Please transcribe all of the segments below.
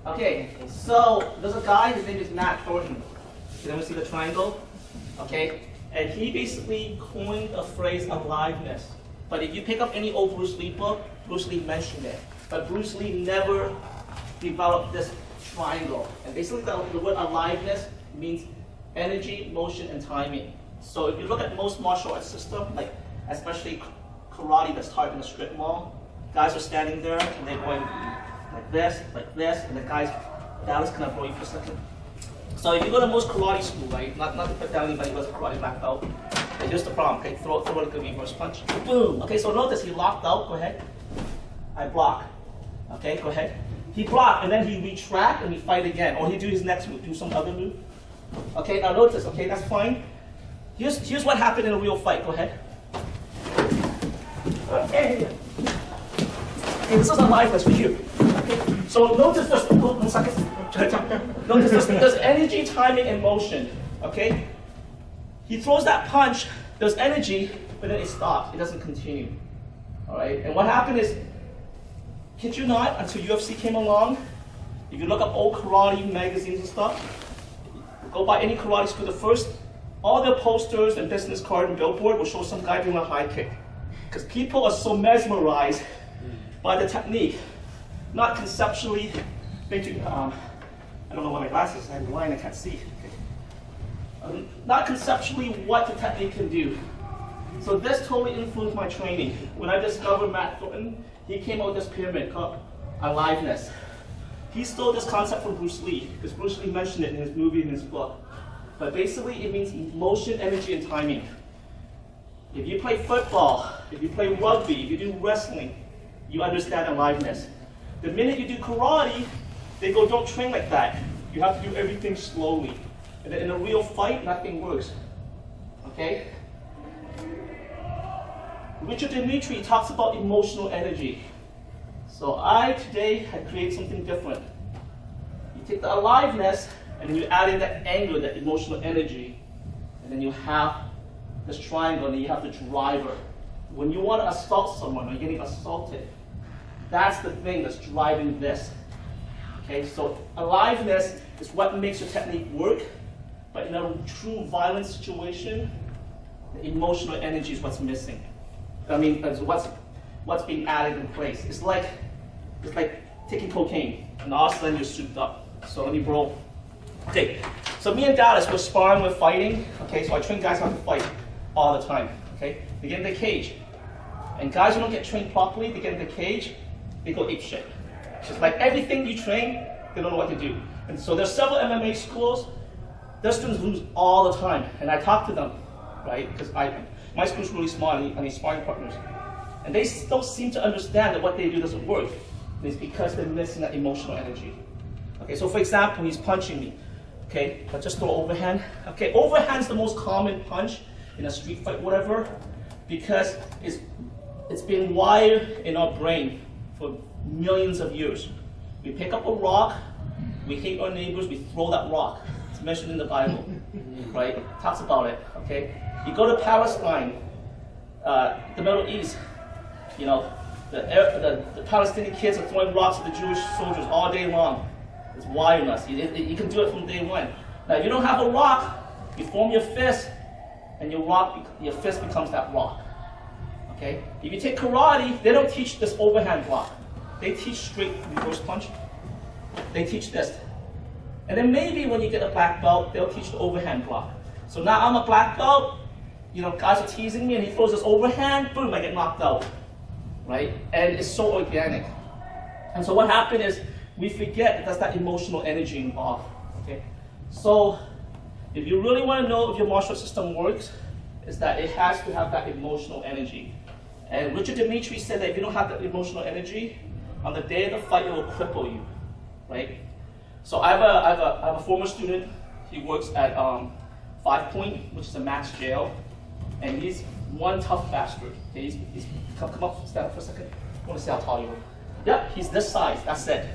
Okay, so there's a guy, his name is Matt Thornton. You ever see the triangle? Okay, and he basically coined a phrase, aliveness. But if you pick up any old Bruce Lee book, Bruce Lee mentioned it. But Bruce Lee never developed this triangle. And basically the word aliveness means energy, motion, and timing. So if you look at most martial arts systems, like especially karate that's taught in a strip mall, guys are standing there and they're going like this, and the guys, that was kind of blowing for a second. So if you go to most karate school, right, not to put down anybody who has a karate black belt, but here's the problem, okay, throw like a reverse punch, boom. Okay, so notice he locked out, go ahead. I block, okay, go ahead. He blocked, and then he retract, and we fight again, or he do his next move, do some other move. Okay, now notice, okay, that's fine. Here's what happened in a real fight, go ahead. Okay, this is aliveness for you. Okay, so notice this, 1 second. Notice this, there's energy, timing, and motion, okay? He throws that punch, there's energy, but then it stops, it doesn't continue, all right? And what happened is, kid you not, until UFC came along, if you look up old karate magazines and stuff, go by any karate school, all their posters and business card and billboard will show some guy doing a high kick. Because people are so mesmerized by the technique, not conceptually thinking, I don't know what my glasses are, I'm blind, I can't see. Okay. Not conceptually what the technique can do. So this totally influenced my training. When I discovered Matt Thornton, he came out with this pyramid called aliveness. He stole this concept from Bruce Lee, because Bruce Lee mentioned it in his movie and his book. But basically it means motion, energy, and timing. If you play football, if you play rugby, if you do wrestling, you understand aliveness. The minute you do karate, they go, don't train like that. You have to do everything slowly. And then in a real fight, nothing works. Okay? Richard Dimitri talks about emotional energy. So I today had created something different. You take the aliveness, and then you add in that anger, that emotional energy, and then you have this triangle, and then you have the driver. When you want to assault someone, or you're getting assaulted, that's the thing that's driving this. Okay, so aliveness is what makes your technique work, but in a true violent situation, the emotional energy is what's missing. I mean, it's what's being added in place. It's like taking cocaine, and all of a sudden you're souped up. So let me roll. Okay, so me and Dallas, we're sparring, we're fighting. Okay, so I train guys how to fight all the time. Okay, they get in the cage, and guys who don't get trained properly, they get in the cage, they go ape shit. Just like everything you train, they don't know what to do. And so there's several MMA schools, their students lose all the time, and I talk to them, right? Because my school's really small, I need sparring partners. And they don't seem to understand that what they do doesn't work. And it's because they're missing that emotional energy. Okay, so for example, he's punching me. Okay, let's just throw overhand. Okay, overhand's the most common punch in a street fight, whatever, because it's been wired in our brain for millions of years. We pick up a rock, we hate our neighbors, we throw that rock. It's mentioned in the Bible, right? It talks about it, okay? You go to Palestine, the Middle East, you know, the Palestinian kids are throwing rocks at the Jewish soldiers all day long. It's wired in us. You can do it from day one. Now, if you don't have a rock, you form your fist, and your fist becomes that rock. Okay? If you take karate, they don't teach this overhand block. They teach straight reverse punch. They teach this. And then maybe when you get a black belt, they'll teach the overhand block. So now I'm a black belt, you know, guys are teasing me, and he throws this overhand, boom, I get knocked out. Right? And it's so organic. And so what happened is, we forget that there's that emotional energy involved. Okay? So, if you really want to know if your martial system works, is that it has to have that emotional energy. And Richard Dimitri said that if you don't have that emotional energy, on the day of the fight, it will cripple you. Right? So I have a former student. He works at 5 Point, which is a max jail, and he's one tough bastard. Okay? Come up, stand up for a second. I want to see how tall you are. Yep, he's this size. That's it.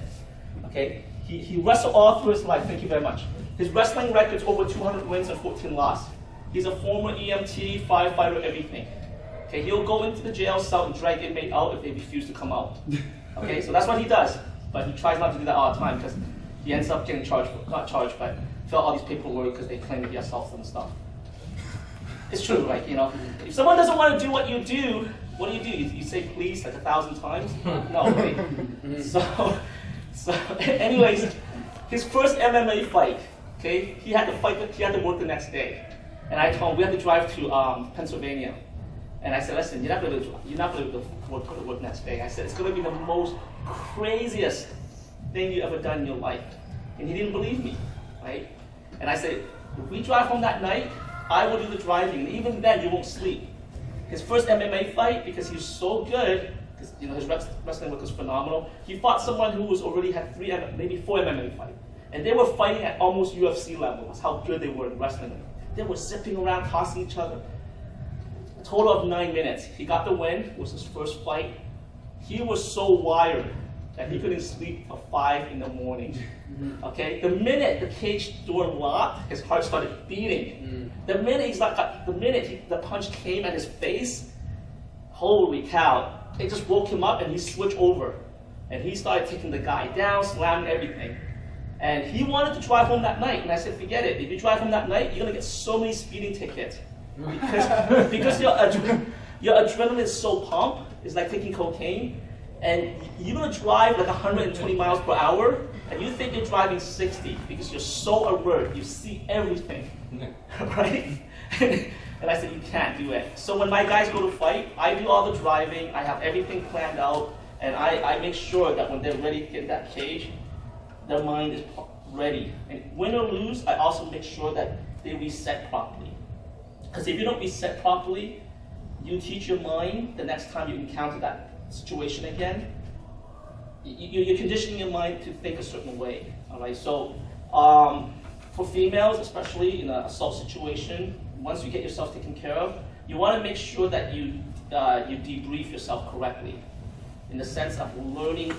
Okay, he wrestled all through his life. Thank you very much. His wrestling record's over 200 wins and 14 losses. He's a former EMT, firefighter, everything. Okay, he'll go into the jail cell and drag inmate out if they refuse to come out. Okay, so that's what he does. But he tries not to do that all the time because he ends up getting charged, not charged, but fill out all these paperwork because they claim to be assaults and stuff. It's true, right? You know, if someone doesn't want to do what you do, what do? You say please like 1,000 times? No, right? So anyways, his first MMA fight, okay, he had to work the next day. And I told him we had to drive to Pennsylvania. And I said, listen, you're not going to go to work next day. I said, it's going to be the most craziest thing you ever done in your life. And he didn't believe me, right? And I said, if we drive home that night, I will do the driving. And even then, you won't sleep. His first MMA fight, because he was so good, because you know his wrestling work was phenomenal, he fought someone who was already had maybe 4 MMA fights. And they were fighting at almost UFC level. That's how good they were in wrestling. They were zipping around, tossing each other. A total of 9 minutes. He got the win. It was his first fight. He was so wired that he couldn't sleep till 5 in the morning. Okay? The minute the cage door locked, his heart started beating. The minute the punch came at his face, holy cow! It just woke him up, and he switched over, and he started taking the guy down, slamming everything. And he wanted to drive home that night, and I said, forget it. If you drive home that night, you're gonna get so many speeding tickets because your adrenaline is so pumped. It's like taking cocaine, and you're gonna drive like 120 miles per hour, and you think you're driving 60 because you're so alert. You see everything, right? And I said, you can't do it. So when my guys go to fight, I do all the driving. I have everything planned out, and I make sure that when they're ready to get in that cage, their mind is ready. And win or lose, I also make sure that they reset properly. Because if you don't reset properly, you teach your mind the next time you encounter that situation again, you're conditioning your mind to think a certain way. All right. So for females, especially in an assault situation, once you get yourself taken care of, you want to make sure that you debrief yourself correctly, in the sense of learning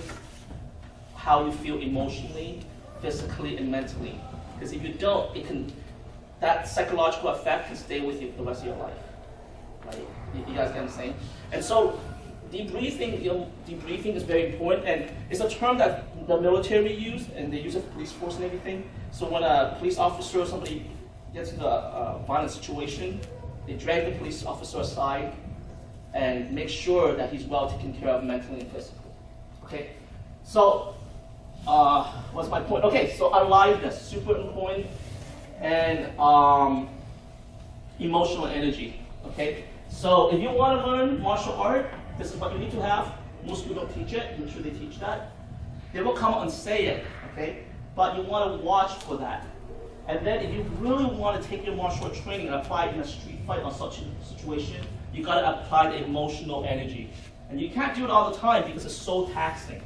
how you feel emotionally, physically, and mentally. Because if you don't, that psychological effect can stay with you for the rest of your life. Right? You guys get what I'm saying? And so debriefing is very important, and it's a term that the military use, and they use it for police force and everything. So when a police officer or somebody gets into a violent situation, they drag the police officer aside and make sure that he's well taken care of mentally and physically. Okay? So what's my point? Okay, so aliveness, super important, and emotional energy. Okay, so if you want to learn martial art, this is what you need to have. Most people don't teach it. Make sure they teach that. They will come out and say it. Okay, but you want to watch for that. And then if you really want to take your martial art training and apply it in a street fight or such a situation, you got to apply the emotional energy. And you can't do it all the time because it's so taxing.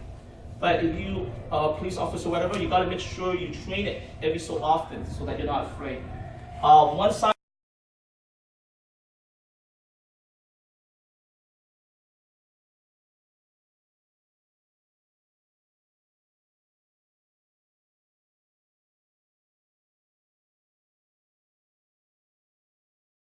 But if you are a police officer or whatever, you got to make sure you train it every so often so that you're not afraid. One side